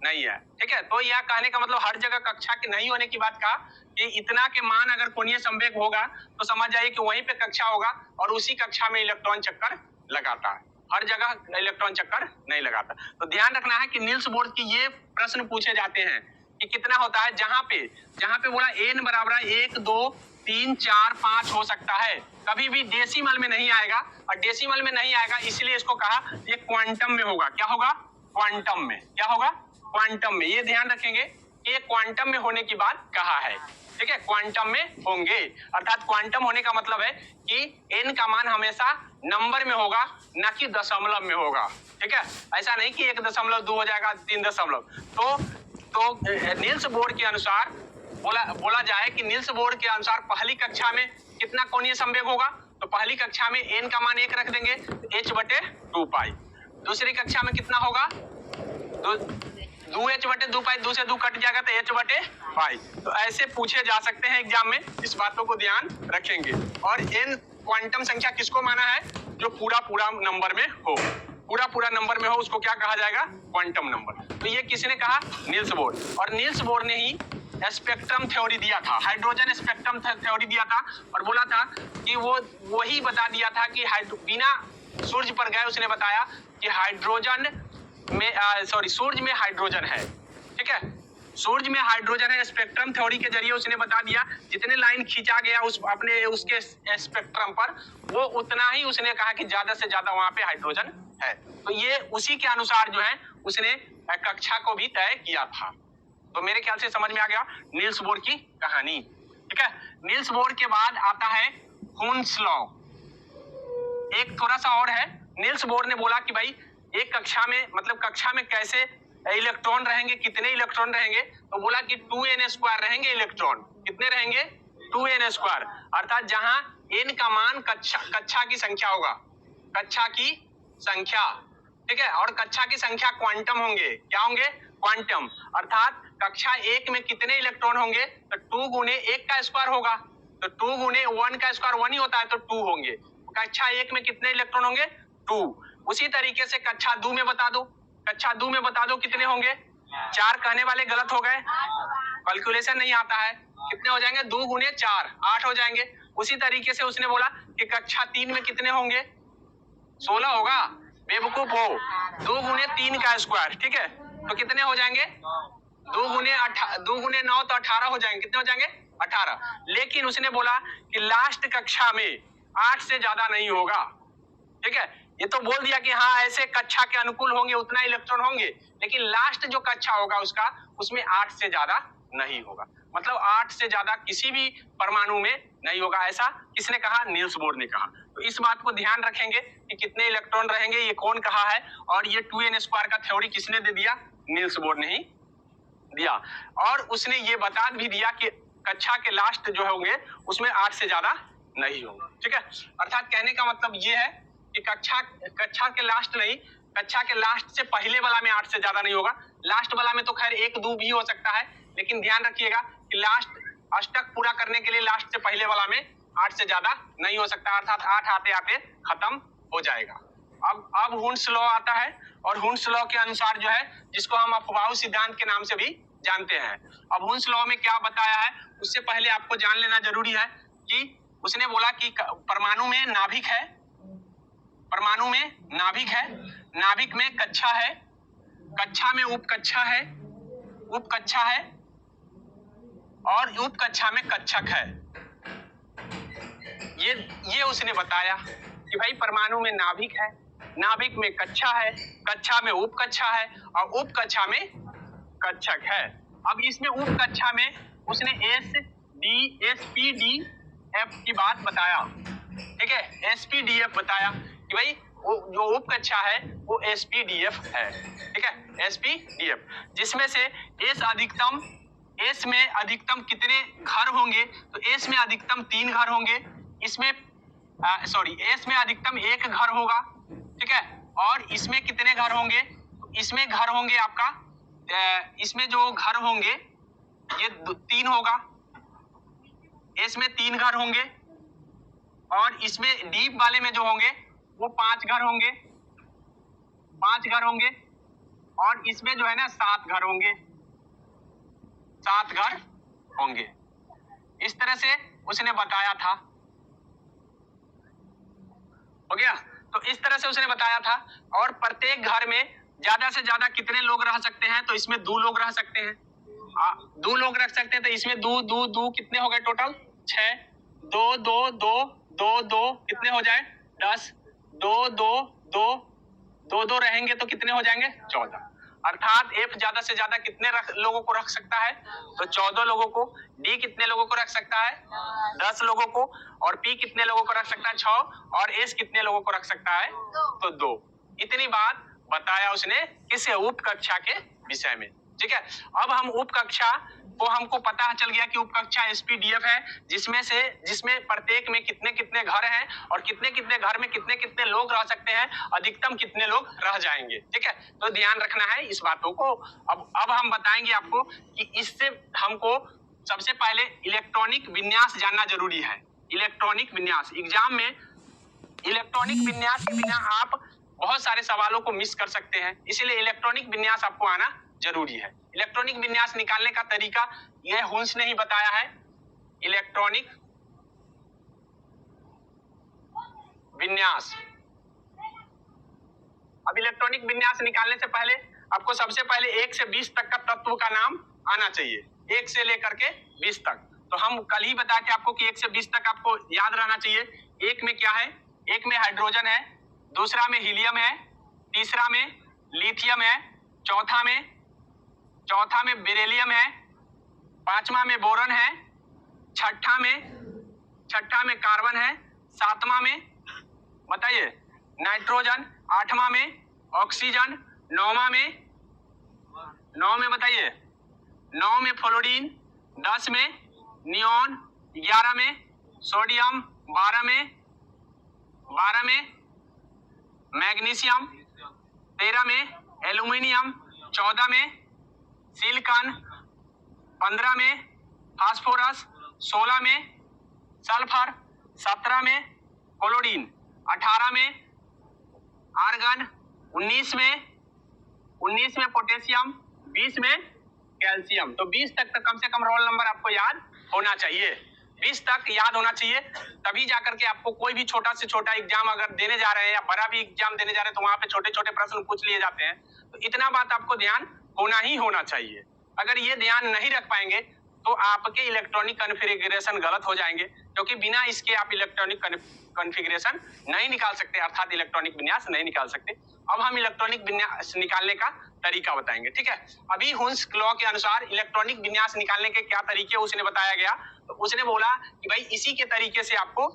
नहीं है। ठीक है, तो यह कहने का मतलब हर जगह कक्षा के नहीं होने की बात कहा कि इतना के मान अगर कोणीय संवेग होगा तो समझ जाइए कि वहीं पे कक्षा होगा, और उसी कक्षा में इलेक्ट्रॉन चक्कर लगाता है। हर जगह इलेक्ट्रॉन चक्कर नहीं लगाता। तो ध्यान रखना है कि नील्स बोर की ये प्रश्न पूछे जाते हैं कि कितना होता है, जहां पे बोला n बराबर 1 2 3 4 5 हो सकता है, कभी भी डेसिमल में नहीं आएगा। और डेसिमल में नहीं आएगा इसलिए इसको कहा ये क्वांटम में होगा। क्या होगा? क्वांटम में। क्या होगा? क्वांटम में। ये ध्यान रखेंगे कि ये क्वांटम में होने की बात कहा है। ठीक है, क्वांटम में होंगे, अर्थात क्वांटम होने का मतलब है कि n का मान हमेशा नंबर में होगा, न कि दशमलव में होगा। ठीक है, ऐसा नहीं कि 1.2 हो जाएगा 3 दशमलव। तो नील्स बोर के अनुसार बोला जाए कि नील्स बोर के अनुसार पहली कक्षा में कितना कोणीय संवेग होगा? तो पहली कक्षा में n का मान 1 रख देंगे, H/2 पाई। दूसरी कक्षा में कितना होगा? 2 से 2 कट जाएगा तो h/पाई। तो ऐसे पूछे जा सकते हैं एग्जाम में, इस बातों को ध्यान रखेंगे। और n क्वांटम संख्या किसको माना है? जो पूरा नंबर में हो, पूरा नंबर में हो उसको क्या कहा जाएगा? Quantum number. तो ये किसने कहा? Niels Bohr. और नील्स बोर ने ही स्पेक्ट्रम थ्योरी दिया था, हाइड्रोजन स्पेक्ट्रम थ्योरी दिया था, और बोला था कि वो वही बता दिया था कि बिना सूर्य पर गए उसने बताया कि हाइड्रोजन में सूर्य में हाइड्रोजन है। ठीक है, सूर्य में हाइड्रोजन है। स्पेक्ट्रम थ्योरी के जरिए उसने बता दिया, जितने लाइन खींचा गया उसके स्पेक्ट्रम पर, वो उतना ही उसने कहा कि ज्यादा से ज्यादा वहां पे हाइड्रोजन है। तो ये उसी के अनुसार जो है उसने कक्षा को भी तय किया था। तो मेरे ख्याल से समझ में आ गया नील्स बोर की कहानी। ठीक है, नील्स बोर के बाद आता है हुन्स लॉ। एक थोड़ा सा और है। नील्स बोर ने बोला कि भाई एक कक्षा में, मतलब कक्षा में कैसे इलेक्ट्रॉन रहेंगे, कितने इलेक्ट्रॉन रहेंगे? तो बोला कि 2n² रहेंगे इलेक्ट्रॉन। कितने रहेंगे? 2n²। अर्थात जहां n का मान कक्षा की संख्या होगा, कक्षा की संख्या। ठीक है, और कक्षा की संख्या क्वांटम होंगे। क्या होंगे? क्वांटम। अर्थात कक्षा 1 में कितने इलेक्ट्रॉन होंगे? तो 2 गुने 1 का स्क्वायर होगा, तो 2 गुने 1 का स्क्वायर 1 ही होता है, तो 2 होंगे। कक्षा 1 में कितने इलेक्ट्रॉन होंगे? 2। उसी तरीके से कक्षा 2 में बता दो, कक्षा 2 में बता दो कितने होंगे? 4 कहने वाले गलत हो गए, कैलकुलेशन नहीं आता है। कितने हो जाएंगे? 2 गुने 4 8 हो जाएंगे। उसी तरीके से उसने बोला कि कक्षा 3 में कितने होंगे? 16 होगा। बेवकूफ हो, 2 गुने 3 का स्क्वायर। ठीक है, तो कितने हो जाएंगे? 2 गुने 9 तो 18 हो जाएंगे। कितने हो जाएंगे? 18। लेकिन उसने बोला कि लास्ट कक्षा में 8 से ज्यादा नहीं होगा। ठीक है, ये तो बोल दिया कि हाँ ऐसे कक्षा के अनुकूल होंगे, उतना इलेक्ट्रॉन होंगे, लेकिन लास्ट जो कक्षा होगा उसका, उसमें 8 से ज्यादा नहीं होगा। मतलब 8 से ज्यादा किसी भी परमाणु में नहीं होगा। ऐसा किसने कहा? नील्स बोर ने कहा। तो इस बात को ध्यान रखेंगे कि कितने इलेक्ट्रॉन रहेंगे, ये कौन कहा है, और ये 2n² का थ्योरी किसने दे दिया? नील्स बोर ने ही दिया। और उसने ये बता भी दिया कि कक्षा के लास्ट जो होंगे उसमें 8 से ज्यादा नहीं होंगे। ठीक है, अर्थात कहने का मतलब ये है कि कक्षा के लास्ट नहीं, कक्षा के लास्ट से पहले वाला में 8 से ज्यादा नहीं होगा। लास्ट वाला में तो खैर 1-2 भी हो सकता है, लेकिन ध्यान रखिएगा कि लास्ट अष्टक पूरा करने के लिए लास्ट से पहले वाला में 8 से ज्यादा नहीं हो सकता। अर्थात 8 आते आते खत्म हो जाएगा। अब हुन्स लॉ आता है, और हुन्स लॉ के अनुसार जो है, जिसको हम अफबाऊ सिद्धांत के नाम से भी जानते हैं। अब हुन्स लॉ में क्या बताया है, उससे पहले आपको जान लेना जरूरी है कि उसने बोला कि परमाणु में नाभिक है, परमाणु में नाभिक है, नाभिक में कक्षा है, कक्षा में उपकक्षा है, उपकक्षा है, और उपकक्षा में कक्षक है। ये उसने बताया कि भाई परमाणु में नाभिक है, नाभिक में कक्षा है, कक्षा में उपकक्षा है, और उपकक्षा में कक्षक है। अब इसमें उपकक्षा में उसने sp-df की बात बताया। ठीक है, sp-df बताया कि भाई वो जो उपकक्षा है वो sp-df है। ठीक है, sp-df, जिसमें से S में अधिकतम कितने घर होंगे? तो S में अधिकतम 3 घर होंगे। इसमें S में अधिकतम 1 घर होगा। ठीक है, और इसमें कितने घर होंगे? इसमें घर होंगे आपका, इसमें जो घर होंगे ये 3 होगा। इसमें 3 घर होंगे, और इसमें डीप वाले में जो होंगे वो 5 घर होंगे, 5 घर होंगे, और इसमें जो है ना 7 घर होंगे, 7 घर होंगे। इस तरह से उसने बताया था। हो गया? तो इस तरह से उसने बताया था। और प्रत्येक घर में ज्यादा से ज्यादा कितने लोग रह सकते हैं? तो इसमें 2 लोग रह सकते हैं, 2 लोग रख सकते हैं। तो इसमें 2 कितने हो गए टोटल? 6। 2 2 2 2 2 कितने हो जाए? 10। 2 2 2 2 2 रहेंगे तो कितने हो जाएंगे? 14। अर्थात F ज्यादा से ज्यादा कितने लोगों को रख सकता है? तो 14 लोगों को। D कितने लोगों को रख सकता है? 10 लोगों को। और P कितने लोगों को रख सकता है? 6। और S कितने लोगों को रख सकता है? तो 2। इतनी बात बताया उसने किस उपकक्षा के विषय में। ठीक है, अब हम उपकक्षा वो हमको पता चल गया कि उपकक्षा SPDF है, जिसमें प्रत्येक में कितने कितने घर हैं और कितने कितने घर में कितने कितने लोग रह सकते हैं, अधिकतम कितने लोग रह जाएंगे। ठीक है, तो ध्यान रखना है इस बातों को। अब हम बताएंगे आपको कि इससे हमको सबसे पहले इलेक्ट्रॉनिक विन्यास जानना जरूरी है। इलेक्ट्रॉनिक विन्यास एग्जाम में इलेक्ट्रॉनिक विन्यास के बिना आप बहुत सारे सवालों को मिस कर सकते हैं, इसलिए इलेक्ट्रॉनिक विन्यास आपको आना जरूरी है। इलेक्ट्रॉनिक विन्यास निकालने का तरीका यह हुंस ने ही बताया है। इलेक्ट्रॉनिक विन्यास, अब इलेक्ट्रॉनिक विन्यास निकालने से पहले आपको सबसे पहले 1 से 20 तक का तत्व का नाम आना चाहिए, 1 से लेकर के 20 तक। तो हम कल ही बता के आपको कि 1 से 20 तक आपको याद रहना चाहिए। एक में क्या है, एक में हाइड्रोजन है, दूसरा में हीलियम है, तीसरा में लिथियम है, चौथा में बेरिलियम है, पांचवा में बोरॉन है, छठा में कार्बन है, सातवां में बताइए नाइट्रोजन, आठवां में ऑक्सीजन, नौवां में बताइए 9 में फ्लोरीन, 10 में नियॉन, 11 में सोडियम, 12 में मैग्नीशियम, 13 में एल्यूमिनियम, 14 में सिलिकॉन, 15 में फास्फोरस, 16 में सल्फर, 17 में क्लोरीन, 18 में आर्गन, 19 में पोटेशियम, 20 में कैल्शियम। तो 20 तक कम से कम रोल नंबर आपको याद होना चाहिए, 20 तक याद होना चाहिए, तभी जाकर के आपको कोई भी छोटा से छोटा एग्जाम अगर देने जा रहे हैं या बड़ा भी एग्जाम देने जा रहे हैं तो वहां पे छोटे छोटे प्रश्न पूछ लिए जाते हैं। तो इतना बात आपको ध्यान होना ही होना चाहिए। अगर ये ध्यान नहीं रख पाएंगे तो आपके इलेक्ट्रॉनिक कॉन्फ़िगरेशन गलत हो जाएंगे, क्योंकि बिना इसके आप इलेक्ट्रॉनिक कॉन्फ़िगरेशन नहीं निकाल सकते, अर्थात इलेक्ट्रॉनिक विन्यास नहीं निकाल सकते। अब हम इलेक्ट्रॉनिक विन्यास निकालने का तरीका बताएंगे। ठीक है, अभी हुंस लॉ के अनुसार इलेक्ट्रॉनिक विन्यास निकालने के क्या तरीके उसने बताया गया, तो उसने बोला कि भाई इसी के तरीके से आपको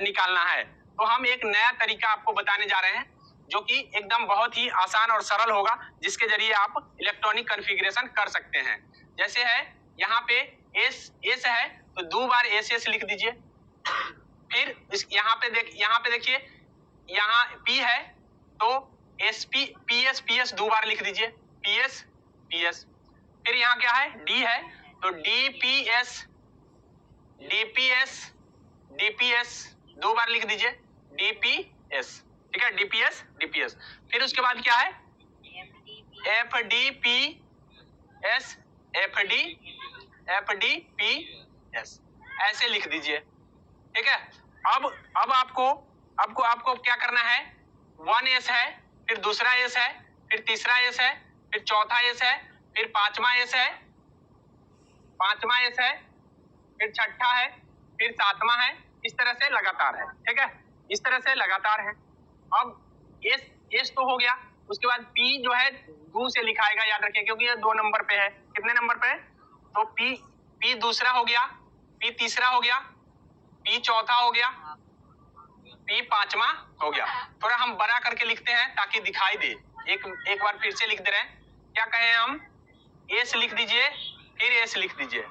निकालना है। तो हम एक नया तरीका आपको बताने जा रहे हैं जो कि एकदम बहुत ही आसान और सरल होगा, जिसके जरिए आप इलेक्ट्रॉनिक कॉन्फ़िगरेशन कर सकते हैं। जैसे है यहाँ पे एस है तो 2 बार एस लिख दीजिए। फिर यहाँ पे देखिए यहाँ पी है तो पीएस 2 बार लिख दीजिए, पीएस। फिर यहाँ क्या है, डी है तो डीपीएस 2 बार लिख दीजिए, डीपीएस। ठीक है, डीपीएस। फिर उसके बाद क्या है, एफडीपीएस ऐसे लिख दीजिए। ठीक है, अब आपको क्या करना है, 1 एस है, फिर दूसरा एस है, फिर तीसरा एस है, फिर चौथा एस है, फिर पांचवा एस है, फिर छठा है, फिर सातवां है, इस तरह से लगातार है। ठीक है, इस तरह से लगातार है। अब एस तो हो गया, उसके बाद पी जो है 2 से लिखाएगा, याद रखिए, क्योंकि ये 2 नंबर पे है। कितने नंबर पे है, तो पी दूसरा हो गया, पी तीसरा हो गया, पी चौथा हो गया, पी पांचवा हो गया। थोड़ा हम बड़ा करके लिखते हैं ताकि दिखाई दे। एक बार फिर से लिख दे रहे हैं, क्या कहें हम, एस लिख दीजिए, फिर एस लिख दीजिए,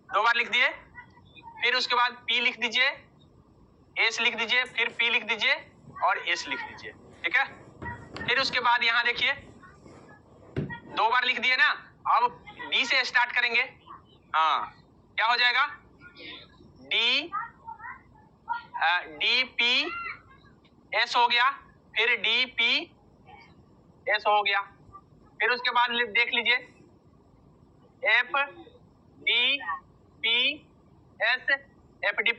2 बार लिख दिए। फिर उसके बाद पी लिख दीजिए, एस लिख दीजिए, फिर पी लिख दीजिए और एस लिख दीजिए। ठीक है, फिर उसके बाद यहाँ देखिए 2 बार लिख दिए ना। अब डी से स्टार्ट करेंगे, हाँ क्या हो जाएगा, डी पी एस हो गया, फिर डी पी एस हो गया। फिर उसके बाद देख लीजिए एफ डी पी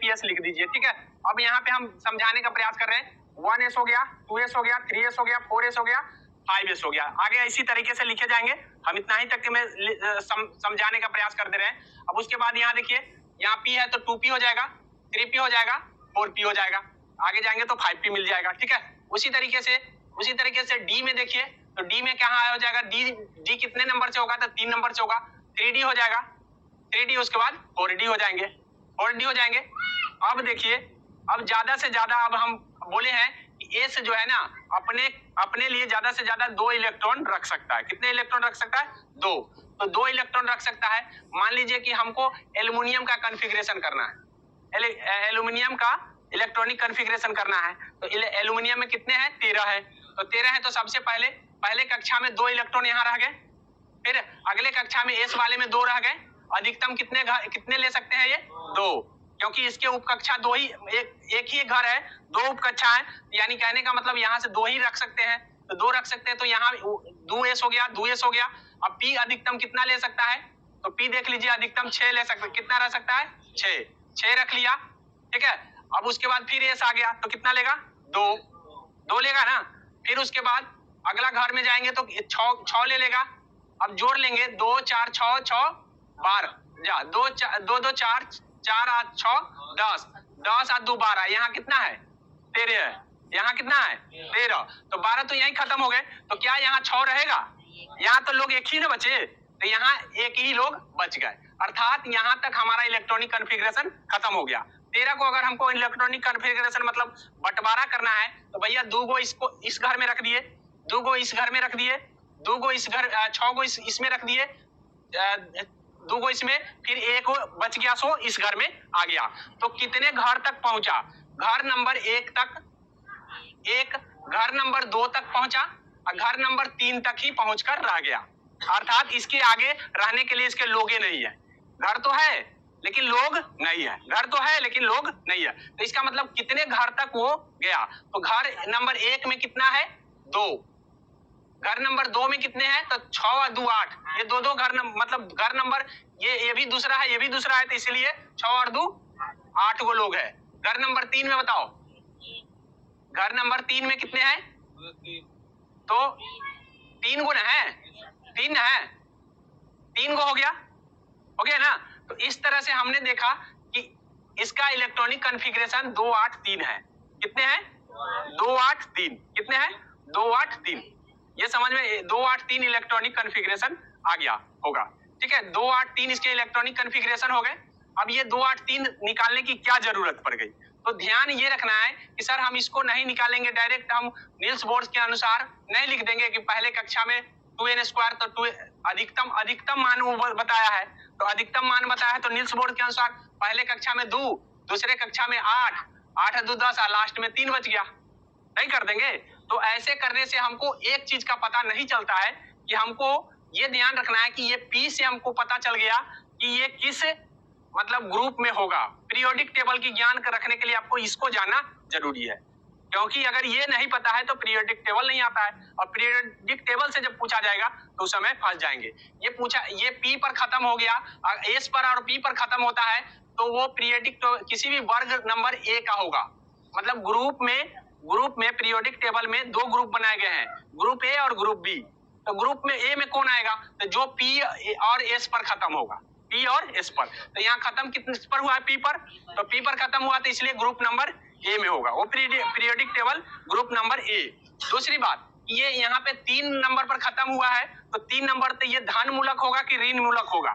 एस लिख दीजिए। ठीक है, अब यहाँ पे हम समझाने का प्रयास कर रहे हैं, 1s हो गया, 2s हो गया, 3s हो गया, 4s हो गया, 5s हो गया। आगे इसी तरीके से लिखे जाएंगे, हम इतना ही तक के में समझाने का प्रयास कर दे रहे हैं। अब उसके बाद यहाँ देखिए, यहाँ p है तो 2p हो जाएगा, 3p हो जाएगा, 4p हो जाएगा, आगे जाएंगे तो 5p मिल जाएगा। ठीक है, उसी तरीके से डी में देखिए, तो डी में क्या हो जाएगा, डी कितने नंबर से होगा, तो 3 नंबर से होगा, 3d हो जाएगा, 3d उसके बाद 4d हो जाएंगे। अब देखिए, अब ज्यादा से ज्यादा अब हम बोले हैं कि एस जो है ना अपने लिए ज्यादा से ज्यादा 2 इलेक्ट्रॉन रख सकता है। कितने इलेक्ट्रॉन रख सकता है, 2। तो 2 इलेक्ट्रॉन रख सकता है। मान लीजिए कि हमको एल्युमिनियम का कॉन्फ़िगरेशन करना है, एल्युमिनियम का इलेक्ट्रॉनिक कॉन्फ़िगरेशन करना है, तो एल्युमिनियम में कितने हैं? 13 है। तो 13 है तो सबसे पहले कक्षा में 2 इलेक्ट्रॉन यहाँ रह गए, फिर अगले कक्षा में एस वाले में 2 रह गए। अधिकतम कितने ले सकते हैं ये? 2, क्योंकि इसके उपकक्षा 2 ही, एक ही घर है, 2 उपकक्षा है, यानी कहने का मतलब यहाँ से 2 ही रख सकते हैं, तो 2 रख सकते हैं, तो यहाँ 2s हो गया, 2s हो गया। अब p अधिकतम कितना ले सकता है? तो p देख लीजिए, अधिकतम 6 ले सकता है। कितना रह सकता है? 6 रख लिया, ठीक है। अब उसके बाद फिर s आ गया, तो कितना लेगा? 2 लेगा ना। फिर उसके बाद अगला घर में जाएंगे तो 6 ले लेगा। अब जोड़ लेंगे, 2 4 6 6 12, जा 2 2 4 4 8 6 10, 10 8 2 12, यहाँ कितना है? 13 है। यहाँ कितना है? 13। तो 12 तो यहीं खत्म हो गए, तो क्या यहाँ 6 रहेगा? यहाँ तो लोग एक ही ना बचे, तो यहाँ एक ही लोग बच गए, अर्थात यहाँ तक हमारा इलेक्ट्रॉनिक कॉन्फ़िगरेशन खत्म हो गया। 13 को अगर हमको इलेक्ट्रॉनिक कॉन्फ़िगरेशन मतलब बंटवारा करना है, तो भैया 2 गो इसको इस घर में रख दिए, 2 गो इस घर में रख दिए, 2 गो इस घर, 6 गो इसमें रख दिए, 2 गो इसमें, फिर 1 बच गया, सो इस घर में आ गया। तो कितने घर तक पहुंचा? घर नंबर 1 तक, एक घर नंबर 2 तक पहुंचा और घर नंबर 3 तक ही पहुंचकर रह गया, अर्थात इसके आगे रहने के लिए इसके लोगे नहीं है। घर तो है लेकिन लोग नहीं है, घर तो है लेकिन लोग नहीं है, तो इसका मतलब कितने घर तक वो गया? तो घर नंबर 1 में कितना है? 2। घर नंबर 2 में कितने हैं? तो 6 और 2 8, ये दो घर मतलब घर नंबर, ये भी दूसरा है, ये भी दूसरा है, तो इसलिए 6 और 2 8 गो लोग है। घर नंबर 3 में बताओ, घर नंबर 3 में कितने हैं? तो 3 गो है, 3 है, 3 गो हो गया ना। तो इस तरह से हमने देखा कि इसका इलेक्ट्रॉनिक कॉन्फ़िगरेशन 2 8 3 है। कितने हैं? 2 8 3। कितने हैं? 2 8 3। ये समझ में 2 8 3 इलेक्ट्रॉनिक कॉन्फ़िगरेशन आ गया होगा, ठीक है। 2 8 3 इसके इलेक्ट्रॉनिक कॉन्फ़िगरेशन हो गए। अब ये 2 8 3 निकालने की क्या जरूरत पड़ गई? तो ध्यान ये रखना है कि सर हम इसको नहीं निकालेंगे डायरेक्ट, हम नील्स बोर्स के अनुसार नहीं लिख देंगे कि पहले कक्षा में 2n² तो 2 अधिकतम मान बताया है, तो अधिकतम मान बताया है, तो नील्स बोर्ड के अनुसार पहले कक्षा में 2, दूसरे कक्षा में 8, 8 2 10 और लास्ट में 3 बच गया। नहीं कर देंगे? तो ऐसे करने से हमको एक चीज का पता नहीं चलता है कि हमको ये ध्यान रखना है कि ये P से हमको पता चल गया कि ये किस मतलब ग्रुप में होगा। पीरियोडिक टेबल की ज्ञान रखने के लिए आपको इसको जानना जरूरी है, क्योंकि अगर ये नहीं पता है तो पीरियोडिक टेबल नहीं आता है, और पीरियोडिक टेबल से जब पूछा जाएगा तो उस समय फंस जाएंगे। ये P पर खत्म हो गया, S पर और P पर खत्म होता है, तो वो पीरियोडिक तो किसी भी वर्ग नंबर A का होगा। मतलब ग्रुप में पीरियोडिक टेबल में 2 ग्रुप बनाए गए हैं, ग्रुप A और ग्रुप B। तो ग्रुप में A में कौन आएगा? तो जो P और S पर खत्म होगा, P और S पर। तो यहाँ खत्म कितने पर हुआ है? P पर। तो P पर खत्म हुआ, तो इसलिए ग्रुप नंबर A में होगा, वो periodic table group number A। दूसरी बात, ये यहाँ पे 3 नंबर पर खत्म हुआ है, तो 3 नंबर तो ये धन मूलक होगा कि ऋण मूलक होगा?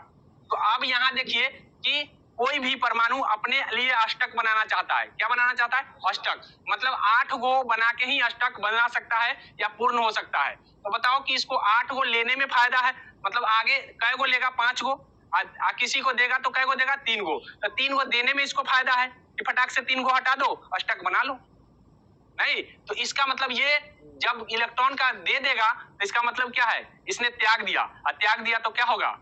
तो अब यहाँ देखिए कि कोई भी परमाणु अपने लिए अष्टक बनाना चाहता है। क्या बनाना चाहता है? अष्टक। मतलब 8 गो बना के ही अष्टक बना सकता है या पूर्ण हो सकता है। तो बताओ कि इसको 8 गो लेने में फायदा है, मतलब आगे कै गो लेगा? 5 गो। किसी को देगा तो कै गो देगा? 3 गो। तो 3 गो देने में इसको फायदा है कि फटाक से 3 गो हटा दो, अष्टक बना लो। नहीं, तो इसका मतलब ये जब इलेक्ट्रॉन का दे देगा तो इसका मतलब क्या है? इसने त्याग दिया, और त्याग दिया तो क्या होगा?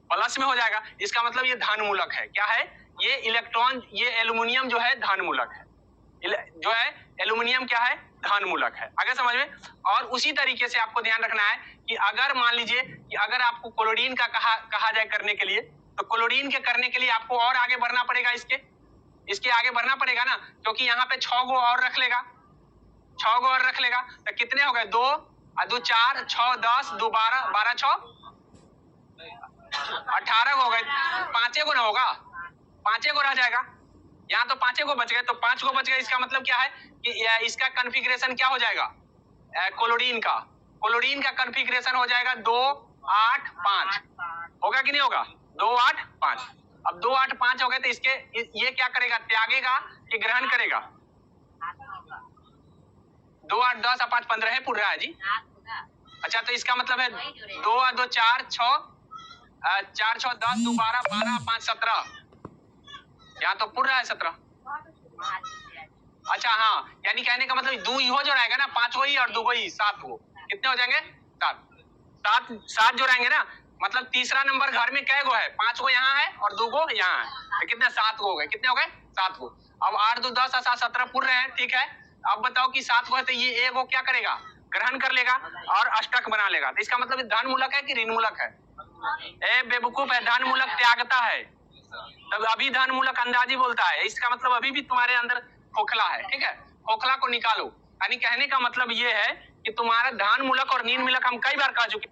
प्लस में हो जाएगा। इसका मतलब ये धन मूलक है। क्या है? ये इलेक्ट्रॉन, ये एल्युमिनियम जो है धन मूलक है, जो है एल्युमिनियम क्या है? धन मूलक है। आगे समझ में? और उसी तरीके से आपको ध्यान रखना है कि अगर मान लीजिए कि अगर आपको क्लोरीन का कहा जाए करने के लिए, तो क्लोरीन के करने के लिए आपको और आगे बढ़ना पड़ेगा, इसके आगे बढ़ना पड़ेगा ना, क्योंकि यहाँ पे 6 गो और रख लेगा, 6 गो और रख लेगा, तो कितने हो गए? 2 और 2 4, 6 10, 2 12, 12 6 18 हो गए। 5 गो ना होगा, 5 गो रह जाएगा। यहाँ तो 5 गो बच गए, तो 5 गो बच गए, इसका मतलब क्या है कि इसका कॉन्फ़िगरेशन क्या हो जाएगा? क्लोरीन का कॉन्फ़िगरेशन हो जाएगा 2 8 5। होगा कि नहीं होगा? 2 8 5। अब 2 8 5 हो गए, तो इसके ये क्या करेगा? त्यागेगा कि ग्रहण करेगा? 2 8 10 और 5 15 है, पूरा है जी। अच्छा, तो इसका मतलब है 2 और 2 4 6 4 6 10 2 12 12 5 17, यहाँ तो पूरा है 17। अच्छा हाँ, यानी कहने का मतलब दो हो जो रहेगा ना, 5 ही और 2 ही 7 हो, कितने हो जाएंगे? 7 जो रहेंगे ना, मतलब तीसरा नंबर घर में कै गो है? 5 गो यहाँ है और 2 गो यहाँ है, तो कितने? 7 गो हो गए। कितने हो गए? 7 गो। अब 8 2 10 7 17 पूर्ण रहे, ठीक है। अब बताओ कि 7 गो है तो ये एक गो क्या करेगा? ग्रहण कर लेगा और अष्टक बना लेगा। तो इसका मतलब धन मूलक है कि ऋण मूलक है? ए बेवकूफ है, धन मूलक त्यागता है, तब अभी धन मूलक अंदाजी बोलता है। इसका मतलब अभी भी तुम्हारे अंदर खोखला है, ठीक है। खोखला को निकालो, यानी कहने का मतलब ये है कि तुम्हारा धन मूलक और ऋण मूलक हम कई बार कह चुके।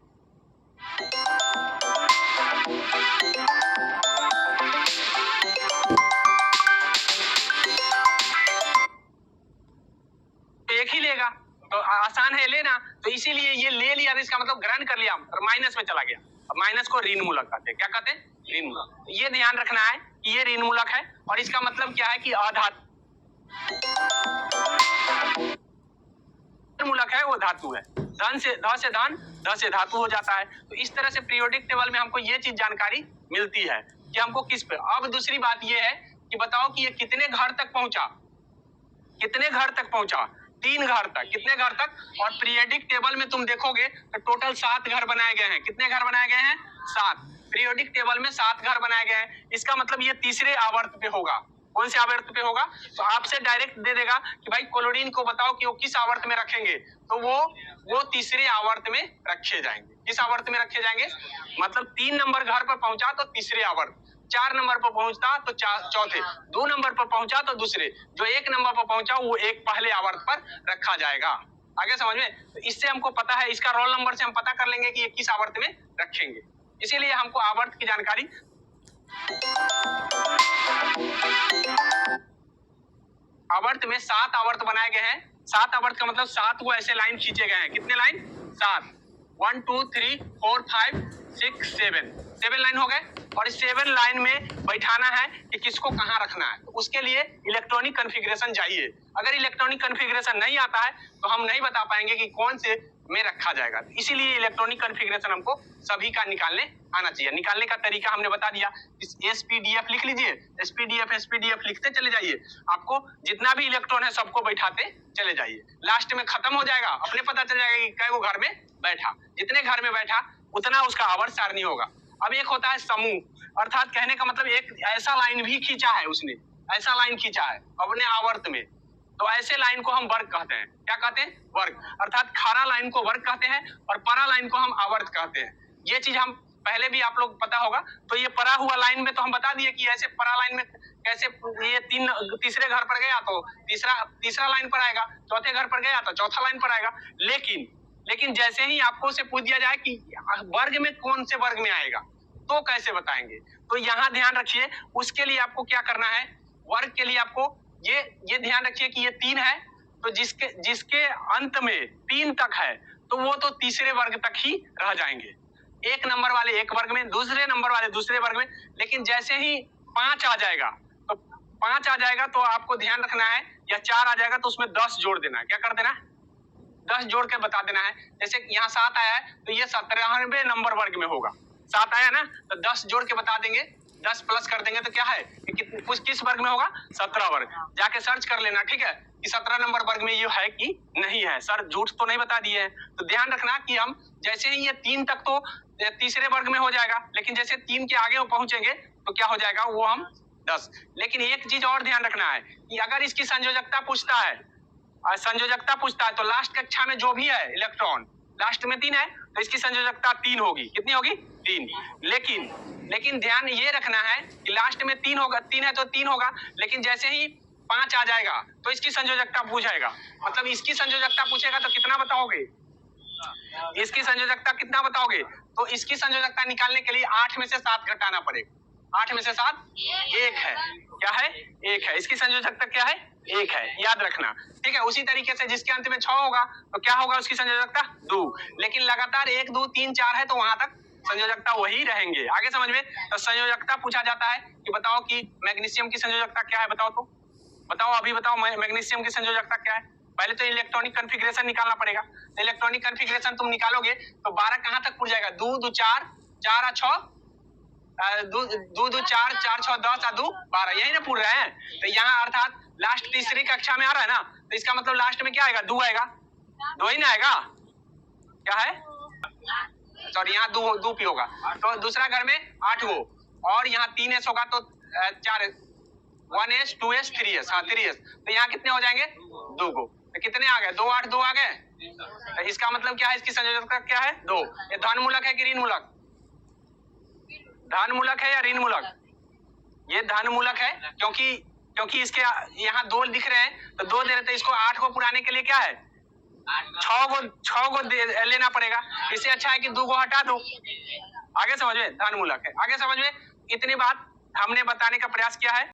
एक ही लेगा तो आसान है लेना, तो इसीलिए ये ले लिया, इसका मतलब ग्रहण कर लिया और माइनस में चला गया। अब माइनस को ऋण मूलक कहते हैं। क्या कहते हैं? ऋण मूलक। ये ध्यान रखना है कि ये ऋण मूलक है और इसका मतलब क्या है कि अधातु मूलक है, वो धातु है। धन से ध से धन, ध से धातु हो जाता है। तो इस तरह से पीरियोडिक टेबल में हमको ये चीज जानकारी मिलती है कि हमको किस पे। अब दूसरी बात ये है कि बताओ कि ये कितने घर तक पहुंचा? कितने घर तक पहुंचा? 3 घर तक। कितने घर तक? और पीरियोडिक टेबल में तुम देखोगे तो टोटल 7 घर बनाए गए हैं। कितने घर बनाए गए हैं? 7। पीरियोडिक टेबल में 7 घर बनाए गए हैं। इसका मतलब ये तीसरे आवर्त पे होगा। कौन से आवर्त पे होगा? तो आपसे डायरेक्ट दे देगा कि भाई क्लोरीन को बताओ कि वो किस आवर्त में रखेंगे, तो वो तीसरे आवर्त में रखे जाएंगे। किस आवर्त में रखे जाएंगे? मतलब 3 नंबर घर पर पहुंचा तो तीसरे आवर्त, 4 नंबर पर पहुंचता तो चौथे, 2 नंबर पर पहुंचा तो दूसरे, जो 1 नंबर पर पहुंचा वो एक पहले आवर्त पर रखा जाएगा। आगे समझ में? तो इससे हमको पता है, इसका रोल नंबर से हम पता कर लेंगे कि ये किस आवर्त में रखेंगे। इसीलिए हमको आवर्त की जानकारी। आवर्त में 7 आवर्त बनाए गए हैं। 7 आवर्त का मतलब 7 को ऐसे लाइन खींचे गए हैं। कितने लाइन? 7। 1 2 3 4 5 6 7 लाइन हो गए। और इस 7 लाइन में बैठाना है कि किसको कहाँ रखना है। तो उसके लिए इलेक्ट्रॉनिक कॉन्फ़िगरेशन चाहिए। अगर इलेक्ट्रॉनिक कॉन्फ़िगरेशन नहीं आता है तो हम नहीं बता पाएंगे कि कौन से में रखा जाएगा। इसीलिए इलेक्ट्रॉनिक कॉन्फ़िगरेशन हमको सभी का निकालने आना चाहिए। निकालने का तरीका हमने बता दिया। इस SPDF लिख लीजिए, SPDF लिखते चले जाइए। आपको जितना भी इलेक्ट्रॉन है सबको बैठाते चले जाइए। लास्ट में खत्म हो जाएगा, अपने पता चल जाएगा कि कै घर में बैठा। जितने घर में बैठा उतना उसका आवर्त सारणी होगा। अब एक होता है समूह, अर्थात कहने का मतलब एक ऐसा लाइन भी खींचा है उसने, ऐसा लाइन खींचा है अपने आवर्त में, तो ऐसे लाइन को हम वर्ग कहते हैं। क्या कहते हैं? वर्ग। अर्थात खारा लाइन को वर्ग कहते हैं और परा लाइन को हम आवर्त कहते हैं। ये चीज हम पहले भी आप लोग पता होगा। तो ये परा हुआ लाइन में तो हम बता दिए कि ऐसे परा लाइन में कैसे ये तीसरे घर पर गया तो तीसरा लाइन पर आएगा, चौथे घर पर गया तो चौथा लाइन पर आएगा। लेकिन जैसे ही आपको से पूछ दिया जाए कि वर्ग में कौन से वर्ग में आएगा तो कैसे बताएंगे, तो यहाँ ध्यान रखिए। उसके लिए आपको क्या करना है? वर्ग के लिए आपको ये ध्यान रखिए कि ये 3 है, तो जिसके अंत में 3 तक है तो वो तो तीसरे वर्ग तक ही रह जाएंगे। 1 नंबर वाले एक वर्ग में, दूसरे नंबर वाले दूसरे वर्ग में। लेकिन जैसे ही 5 आ जाएगा तो 5 आ जाएगा तो आपको ध्यान रखना है, या 4 आ जाएगा तो उसमें 10 जोड़ देना है। क्या कर देना है? 10 जोड़ के बता देना है। जैसे यहाँ 7 आया है तो ये 17वें नंबर वर्ग में होगा। 7 आया ना तो 10 जोड़ के बता देंगे, 10 प्लस कर देंगे तो क्या है कि किस वर्ग में होगा? 17 वर्ग। जाके सर्च कर लेना, ठीक है, कि 17 नंबर वर्ग में ये है कि नहीं है। सर झूठ तो नहीं बता दिए हैं। तो ध्यान रखना कि हम जैसे ही ये 3 तक तो तीसरे वर्ग में हो जाएगा, लेकिन जैसे 3 के आगे वो पहुंचेंगे तो क्या हो जाएगा? वो हम 10। लेकिन एक चीज और ध्यान रखना है कि अगर इसकी संयोजकता पूछता है, तो लास्ट कक्षा में जो भी है इलेक्ट्रॉन लास्ट में 3 है तो इसकी संयोजकता 3 होगी। कितनी होगी? 3। लेकिन ध्यान ये रखना है कि लास्ट में 3 होगा, 3 है तो 3 होगा। लेकिन जैसे ही 5 आ जाएगा तो इसकी संयोजकता पूछेगा। मतलब इसकी संयोजकता पूछेगा तो कितना बताओगे? इसकी संयोजकता कितना बताओगे? तो इसकी संयोजकता निकालने के लिए 8 में से 7 घटाना पड़ेगा। 8 में से 7 1 है। क्या है? 1 है। इसकी संयोजकता क्या है? 1 है, याद रखना, ठीक है। उसी तरीके से जिसके अंत में 6 होगा तो क्या होगा? उसकी संयोजकता 2। लेकिन लगातार 1 2 3 4 है तो वहां तक संयोजकता वही रहेंगे। आगे समझ में? तो संयोजकता पूछा जाता है कि बताओ कि मैग्नीशियम की संयोजकता क्या है? बताओ तो बताओ, अभी बताओ मैग्नीशियम की संयोजकता क्या है? पहले तो इलेक्ट्रॉनिक कॉन्फ़िगरेशन निकालना पड़ेगा। तो इलेक्ट्रॉनिक कॉन्फ़िगरेशन तुम निकालोगे तो 12 कहां तक पूछ जाएगा? 2 2 4 4 और 6 दो दो दो चार, चार छः 10 और 2 12, यही ना पूछ रहे हैं। तो यहाँ अर्थात लास्ट तीसरी कक्षा में आ रहा है ना, तो इसका मतलब लास्ट में क्या आएगा? 2 आएगा, 2 ही ना आएगा, क्या है? सॉरी, यहाँ 2 पी होगा। तो दूसरा घर में 8 गो, और यहाँ 3s होगा तो 4 1s 2s 3s, हाँ 3s। तो यहाँ कितने हो जाएंगे? 2 गो। तो कितने आ गए? 2 8 2 आ गए। तो इसका मतलब क्या है? इसकी संयोजकता क्या है? 2। ये धन मूलक है कि ऋण मूलक? धन मूलक है या ऋण मूलक? ये धन मूलक है, क्योंकि इसके यहाँ 2 दिख रहे हैं, तो 2 दे रहे, तो इसको 8 को पुराने के लिए क्या है? 6 गो लेना पड़ेगा। इससे अच्छा है कि 2 गो हटा दो। आगे समझ में? धन मूलक है। आगे समझ में? इतनी बात हमने बताने का प्रयास किया है।